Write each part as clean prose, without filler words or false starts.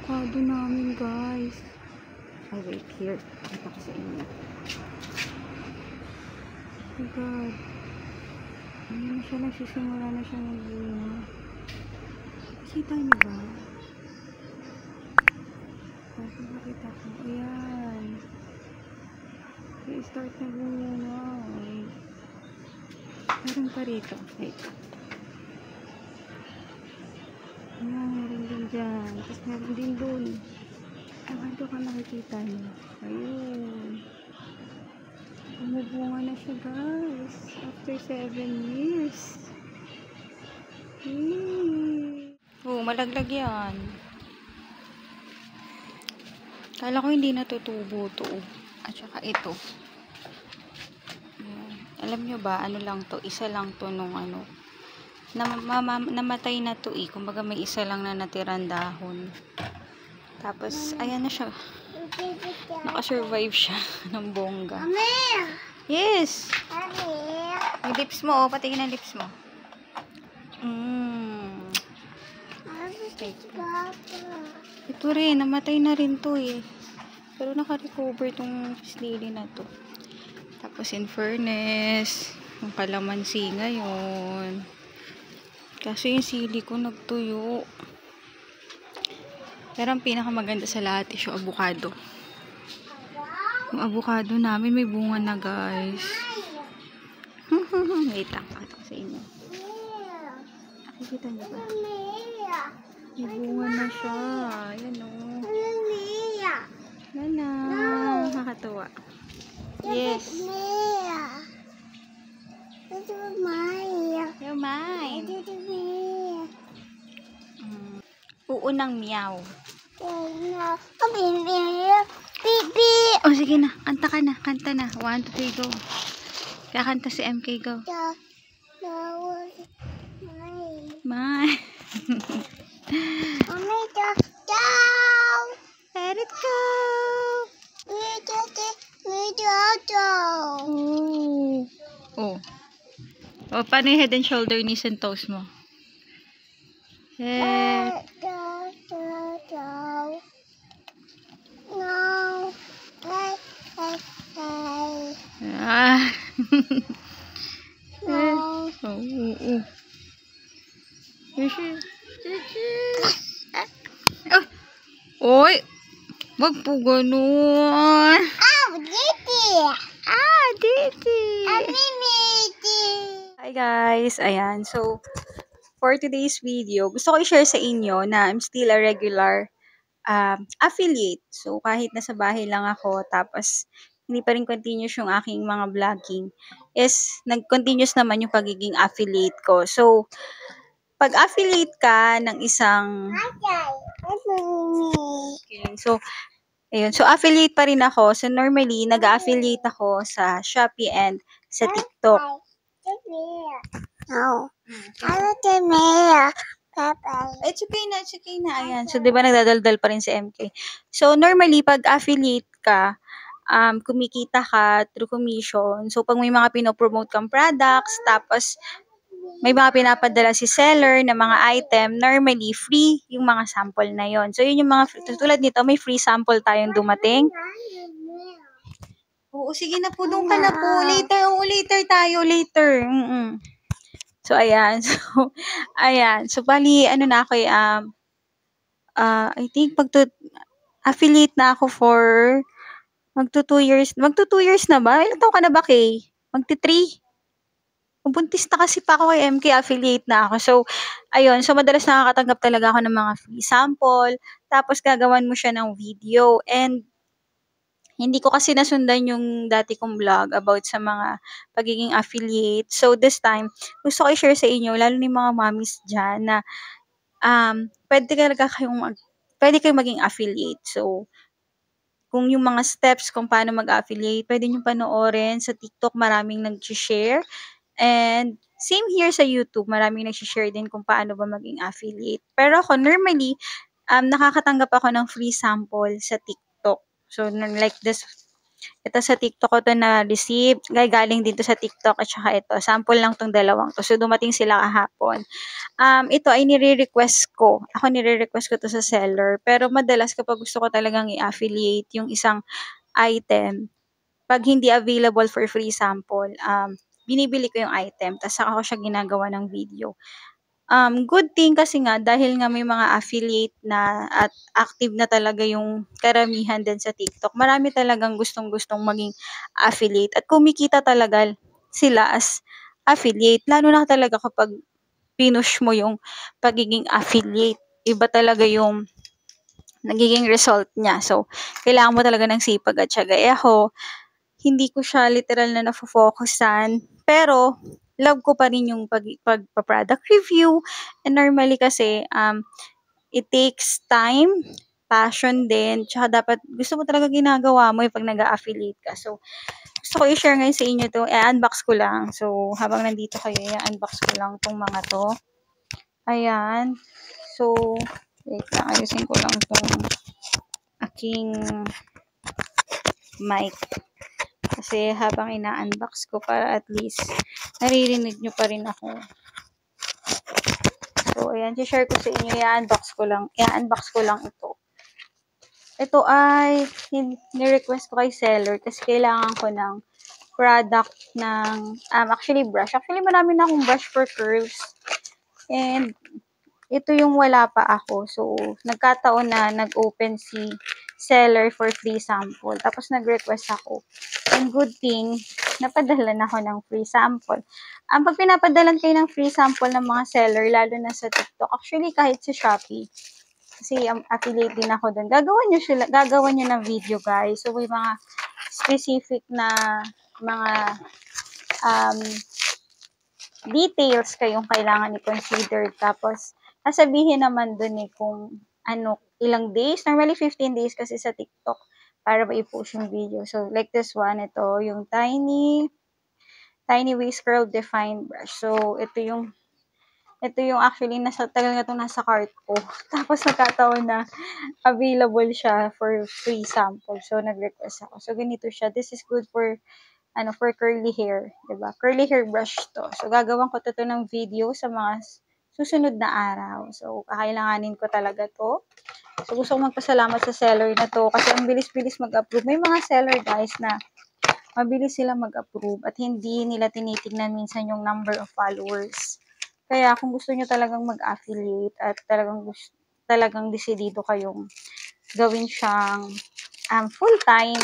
avocado namin, guys. Ay, wait, here. Ito ko sa inyo. Oh my God. Ano na siya, nagsisimula na siya mag-bunga. Kita niyo ba? Bakit makita ko? Ayan. I-start na bunga. Meron pa rito. Wait. Ayan, meron din dyan. Tapos meron din dun. Ito ka nakikita niyo. Ayun. Bumubunga na siya, guys. After 7 years. Oh, malaglag yan. Kala ko hindi natutubo to. At saka ito. Ayan. Alam nyo ba, ano lang to? Isa lang to nung ano. Namatay na to eh. Kumbaga may isa lang na natirang dahon. Tapos, ayan na siya. Nakasurvive siya ng bongga. Yes! Yung lips mo, oh. Patingin ang lips mo. Ito rin, namatay na rin to eh. Pero naka-recover tong fish lily na to. Tapos in fairness, yung kalamansi ngayon. Kasi yung sili ko nagtuyo. Pero ang pinakamaganda sa lahat is yung avocado. Yung avocado namin may bunga na, guys. Wait lang, pakita ko sa inyo. Nakikita niyo ba? May bunga na siya. Ayan o. Yan na. Nakakatuwa. Yes. You're mine. Uunang meow. Oh, sige na. Kanta ka na. Kanta na. 1, 2, 3, go. Kakanta si MK, go. Mine. Let it go. Oh. Oh, paano yung head and shoulder, knees and toes mo? Head. Ah. Oh. Oy. Wag po ganun. Diti. Hi guys. Ayan. So, for today's video, gusto ko i-share sa inyo na I'm still a regular affiliate. So, kahit nasa bahay lang ako, tapos hindi pa rin continuous yung aking mga vlogging, is nag-continuous naman yung pagiging affiliate ko. So, pag affiliate ka ng isang so, ayun. So, affiliate pa rin ako. So, normally, nag-affiliate ako sa Shopee and sa TikTok. It's okay na. Ayan. So, di ba nagdadaldal pa rin si MK? So, normally, pag affiliate ka, kumikita ka through commission. So, pag may mga pinopromote kang products, tapos may mga pinapadala si seller na mga item, normally, free yung mga sample na yon. So, yun yung mga, tulad nito, may free sample tayong dumating. Oo, sige na po, doon ka na po. Later tayo, later. So, ayan. So, bali, ano na ako, I think, affiliate na ako for, magto 2 years na ba? Ilan taon ka na ba, Kay? Magti-3? Buntis na kasi pa ako kay MK, affiliate na ako. So, ayun. So, madalas nakakatanggap talaga ako ng mga free sample. Tapos, gagawan mo siya ng video. And, hindi ko kasi nasundan yung dati kong vlog about sa mga pagiging affiliate. So, this time, gusto ko i-share sa inyo, lalo ni mga mommies dyan, na pwede kayong maging affiliate. So, kung yung mga steps kung paano mag-affiliate, pwede nyo panoorin sa TikTok, maraming nag-share. And same here sa YouTube, maraming nag-share din kung paano ba maging affiliate. Pero ako, normally, nakakatanggap ako ng free sample sa TikTok. So, like this, Ito sa TikTok ko 'to na-receive, galing din 'to sa TikTok at saka ito, sample lang 'tong dalawang 'to. So, dumating sila kahapon. Ito ay nire-request ko. Ako nire-request ko 'to sa seller, pero madalas kapag gusto ko talagang i-affiliate yung isang item, 'pag hindi available for free sample, binibili ko yung item ta's saka ko siya ginagawa ng video. Good thing kasi nga dahil nga may mga affiliate na at active na talaga yung karamihan din sa TikTok, marami talagang gustong-gustong maging affiliate at kumikita talaga sila as affiliate. Lalo na talaga kapag pinush mo yung pagiging affiliate, iba talaga yung nagiging result niya. So, kailangan mo talaga ng sipag at tiyaga. Ako, hindi ko siya literal na nafo-focusan, pero love ko pa rin yung pagpa-product review. And normally kasi, it takes time, passion din, tsaka dapat gusto mo talaga ginagawa mo yung 'pag nag-a-affiliate ka. So, gusto ko i-share ngayon sa inyo 'to, i-unbox ko lang. So, habang nandito kayo, i-unbox ko lang 'tong mga 'to. Ayan. So, wait lang, ayusin ko lang 'tong aking mic. Kasi habang ina-unbox ko para at least naririnig nyo pa rin ako. So, ayan, share ko sa inyo, i-unbox ko lang ito. Ito ay ni-request ko kay seller kasi kailangan ko ng product ng, actually brush. Actually, marami na akong brush for curls. And, ito yung wala pa ako. So, nagkataon na nag-open si seller for free sample. Tapos, nag-request ako. And good thing, napadalan ako ng free sample. Pag pinapadalan kayo ng free sample ng mga seller, lalo na sa TikTok, actually kahit sa Shopee, kasi affiliate din ako doon, gagawan nyo ng video guys. So, may mga specific na mga um, details kayong kailangan i-consider. Tapos, sasabihin naman dun kung ilang days. Normally, 15 days kasi sa TikTok para ma-i-post yung video. So, like this one, ito, yung Tiny Waist Curl Define Brush. So, ito yung actually, tagal nga itong nasa cart ko. Tapos, nagkataon na available siya for free sample. So, nag-request ako. So, ganito siya. This is good for for curly hair, 'di ba? Curly hair brush 'to. So gagawin ko 'to ng video sa mga susunod na araw. So kakailanganin ko talaga 'to. So gusto kong magpasalamat sa seller na 'to kasi ang bilis-bilis mag-approve. May mga seller guys na mabilis sila mag-approve at hindi nila tinitingnan minsan yung number of followers. Kaya kung gusto niyo talagang mag-affiliate at talagang desidido kayong gawin siyang full-time,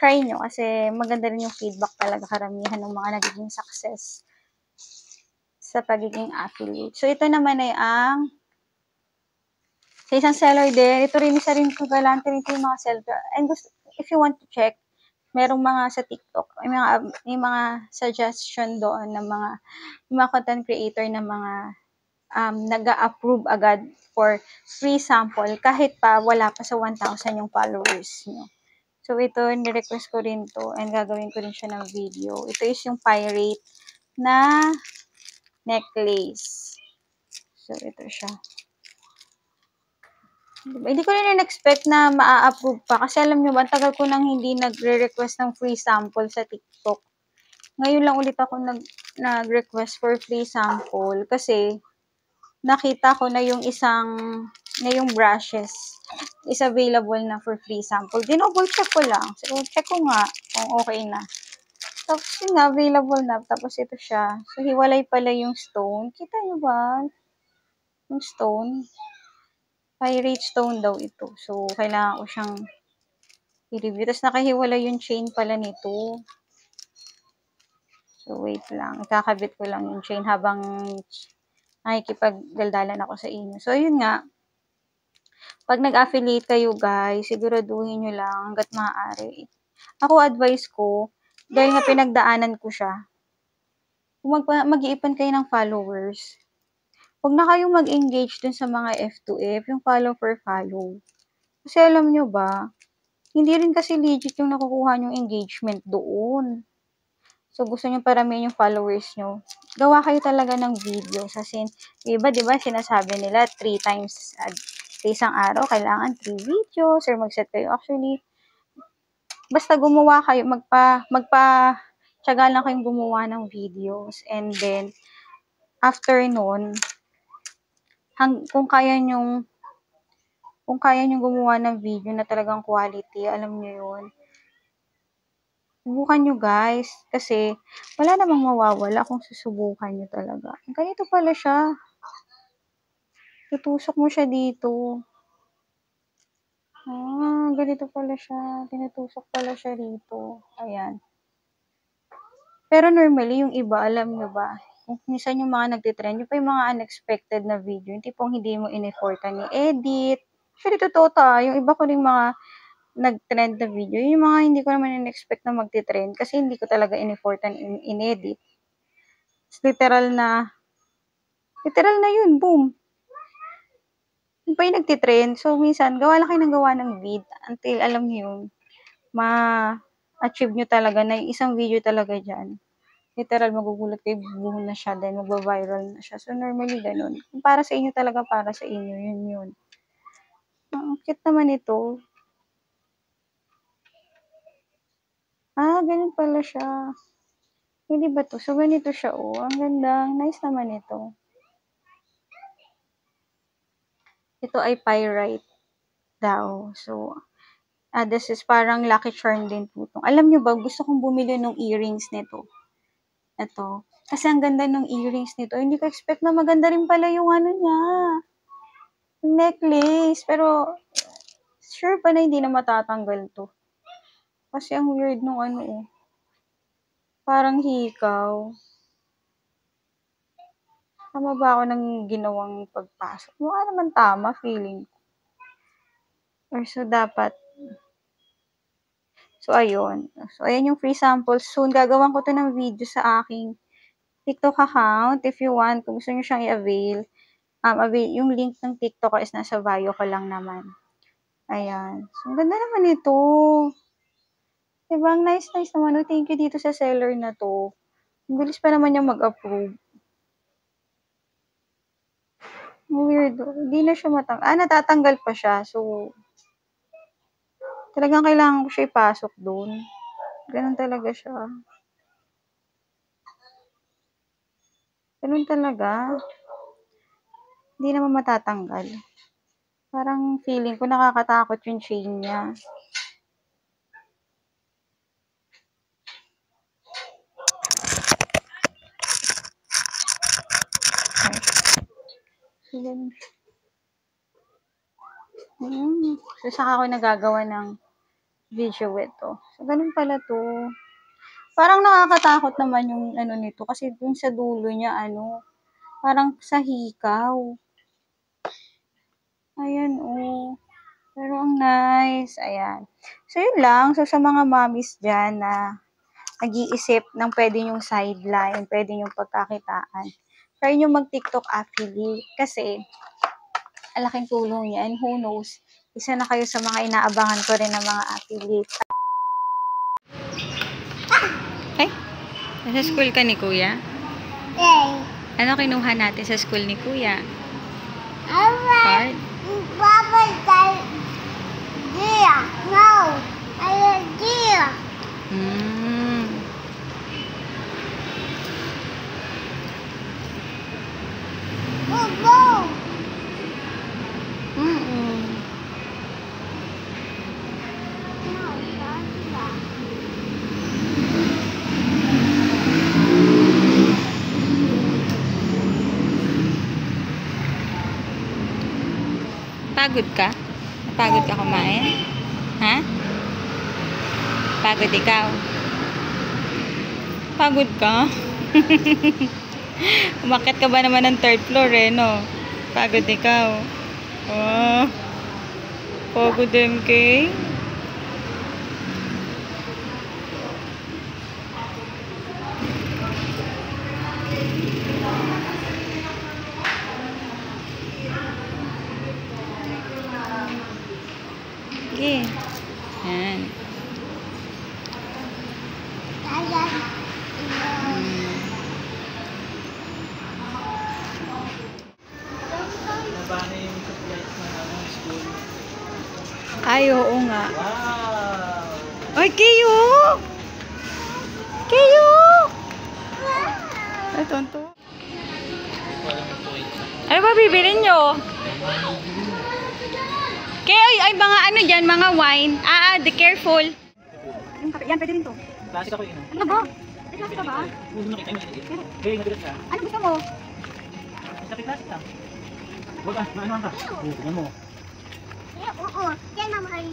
try nyo kasi maganda rin yung feedback talaga karamihan ng mga nagiging success sa pagiging affiliate. So, ito naman ay sa isang seller din, ito rin isa rin galante rin yung mga seller. And if you want to check, merong mga sa TikTok, may mga suggestion doon ng mga content creator na mga nag-a-approve agad for free sample kahit pa wala pa sa 1,000 yung followers nyo. So, ito, ni-request ko rin to and gagawin ko rin siya ng video. Ito is yung pirate na necklace. So, ito siya. Hindi ko rin expect na maa-approve pa. Kasi alam nyo ba, tagal ko nang hindi nagre-request ng free sample sa TikTok. Ngayon lang ulit ako nag-request for free sample. Kasi, nakita ko na yung yung brushes is available na for free sample. Dinouble check ko lang. So, check ko nga kung okay na. Tapos, yun nga, available na. Tapos, ito siya. So, hiwalay pala yung stone. Kita nyo ba? Yung stone. Pirate stone daw ito. So, kailangan ko siyang i-review. Tapos, nakahiwalay yung chain pala nito. So, wait lang. Ikakabit ko lang yung chain habang nakikipagdaldalan ako sa inyo. So, yun nga. Pag nag-affiliate kayo, guys, siguraduhin nyo lang hanggat maaari. Ako, advice ko, dahil nga pinagdaanan ko siya, kung mag-iipon kayo ng followers, huwag na kayong mag-engage dun sa mga F2F, yung follow for follow. Kasi alam nyo ba, hindi rin kasi legit yung nakukuha yung engagement doon. So, gusto nyo paramihin yung followers nyo, gawa kayo talaga ng video. Kasi, iba, diba, sinasabi nila, 3 times sa isang araw, kailangan 3 videos, or mag-set kayo. Actually, basta gumawa kayo, tiyaga lang kayong gumawa ng videos. And then, after nun, kung kaya nyong gumawa ng video na talagang quality, alam nyo yun, subukan nyo guys. Kasi, wala namang mawawala kung susubukan nyo talaga. Ganito pala siya. Tutusok mo siya dito. Ganito pala siya. Tinutusok pala siya dito. Ayan. Pero normally, yung iba, alam nyo ba, minsan yung mga nagtitrend, yung pa yung mga unexpected na video, yung tipong hindi mo in-effortan ni edit. Pero totoo yung iba ko rin mga nag-trend na video, yung mga hindi ko naman in-expect na magti-trend kasi hindi ko talaga in-effortan in-edit. Literal na yun, boom. Yung pa yung nagtitrend. So, minsan, gawa lang kayo ng gawa ng vid until, alam nyo yun, ma-achieve nyo talaga na yung isang video talaga dyan. Literal, magugulat kayo, buo na siya, then magba-viral na siya. So, normally, ganun. Kung para sa inyo talaga, para sa inyo, yun. Ang cute naman ito. Ganun pala siya. Hindi ba to? So, ganito siya, Ang ganda. Nice naman ito. Ito ay pyrite daw. So, this is parang lucky charm din po. Alam nyo ba, gusto kong bumili ng earrings nito. Ito. Kasi ang ganda ng earrings nito. Hindi ko expect na maganda rin pala yung ano niya. Necklace. Pero, sure pa na hindi na matatanggal to. Kasi ang weird nung parang hikaw. Tama ba ako ng ginawang pagpasok? Mukha naman tama, feeling ko. Or so, dapat. So, ayun. So, ayan yung free samples. Soon, gagawan ko to ng video sa aking TikTok account. If you want, kung gusto nyo siyang i-avail. Yung link ng TikTok ko is nasa bio ko lang naman. Ayan. So, ganda naman ito. Diba? Ang nice naman. Thank you dito sa seller na to. Ang bilis pa naman niya mag-approve. Weird. Hindi na siya natatanggal pa siya. So, talagang kailangan ko siya ipasok doon. Ganun talaga siya. Ganun talaga. Hindi naman matatanggal. Parang feeling ko nakakatakot yung chain niya. So, saka ako nagagawa ng video ito. So, ganun pala to. Parang nakakatakot naman yung nito. Kasi dun sa dulo niya, parang sa hikaw. Ayan, Pero ang nice. Ayan. So, yun lang. So, sa mga mommies dyan na nag-iisip ng pwede yung sideline, pwede yung pagkakitaan, try nyo mag-TikTok affiliate. Kasi, alaking tulong yan. Who knows? Isa na kayo sa mga inaabangan ko rin ng mga affiliate. Ay, nasa school ka ni Kuya? Ano kinuha natin sa school ni Kuya? Card? No. Idea. Pagod ka? Pagod ka kumain? Ha? Pagod ikaw? Pagod ka? Umakyat ka ba naman ng 3rd floor no? Pagod ikaw? Pagod MK? Okay. Yan. Ay, oo nga. Wow! Ay, Kiyo! Kiyo! Ay, tonto. Ano ba bibilin nyo? Kaya ay mga ano dyan, mga wine. The careful. Yan, pwede rin to. Klasik ako yun. Ano ba? May klasik ka ba? Gaya, madalas ka. Ano gusto mo? Klasik lang. Huwag ka, maano ka? Tingnan mo. Oo, yan mama ay.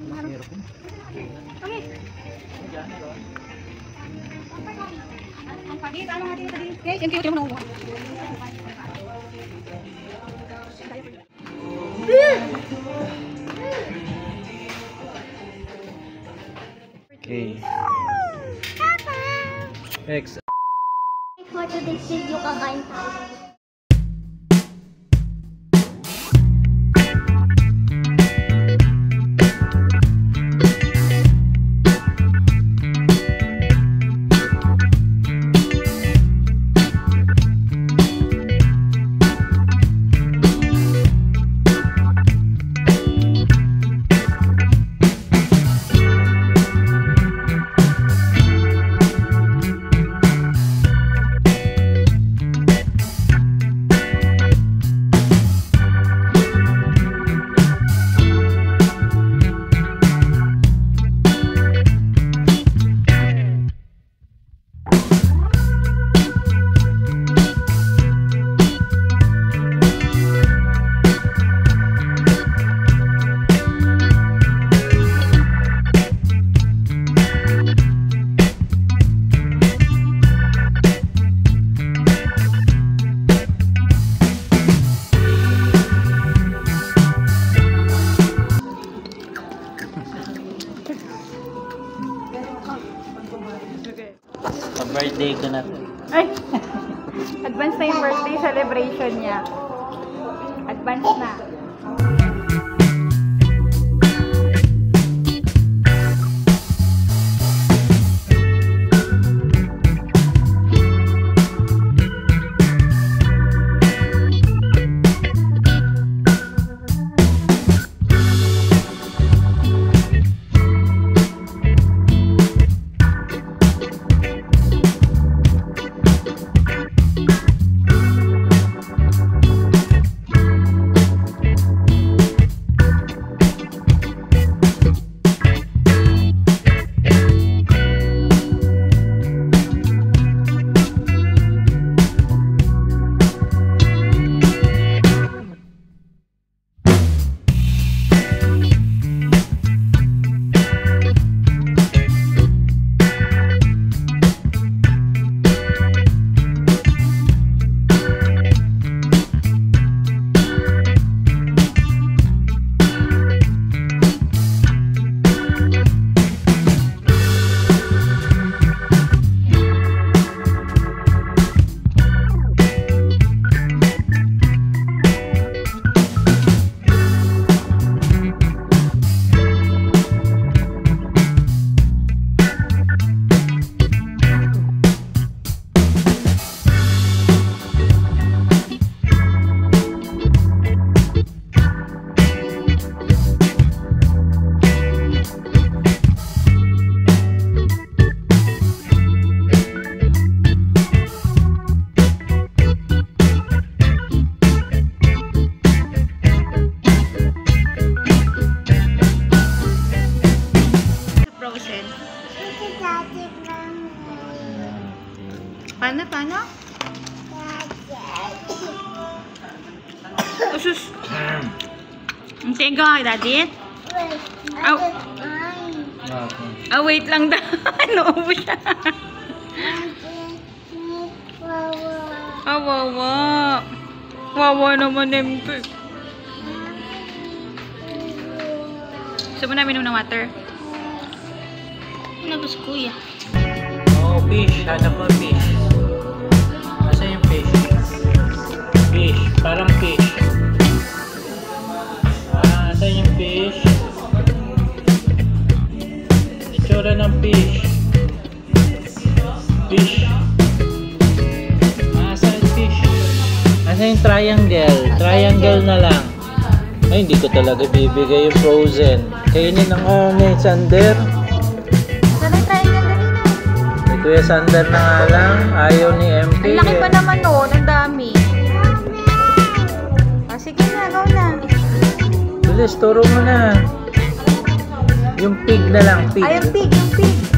Mahirap yun. Okay. Ang pagit, ano natin ito din? Guys, yung cute mo. Okay. Next. For today's video, kakain tayo. Pa-birthday ko na to. Ay! Advance na yung birthday celebration niya. Advance na. Paano? Usus. Teka nga, Daddy. Wait lang daw. Naubo siya. Wawa. Wawa naman, MP. Gusto mo na minom ng water? Ano gusto kuya? Oh, fish. Hanap mo fish. Asa yung fish? Fish. Parang fish. Asa yung fish? Itsura ng fish. Fish. Asa yung triangle? Triangle na lang. Ay, hindi ko talaga bibigay yung frozen. Kainin ng ni Sander. Saan ang triangle kanina? Ni Kuya Sander na nga lang. Ayaw ni MP. Ang laki pa naman noon, ang dami. Ah, sige na, go na. Bilis, turo mo na. Yung pig na lang, pig. Ay, yung pig, yung pig.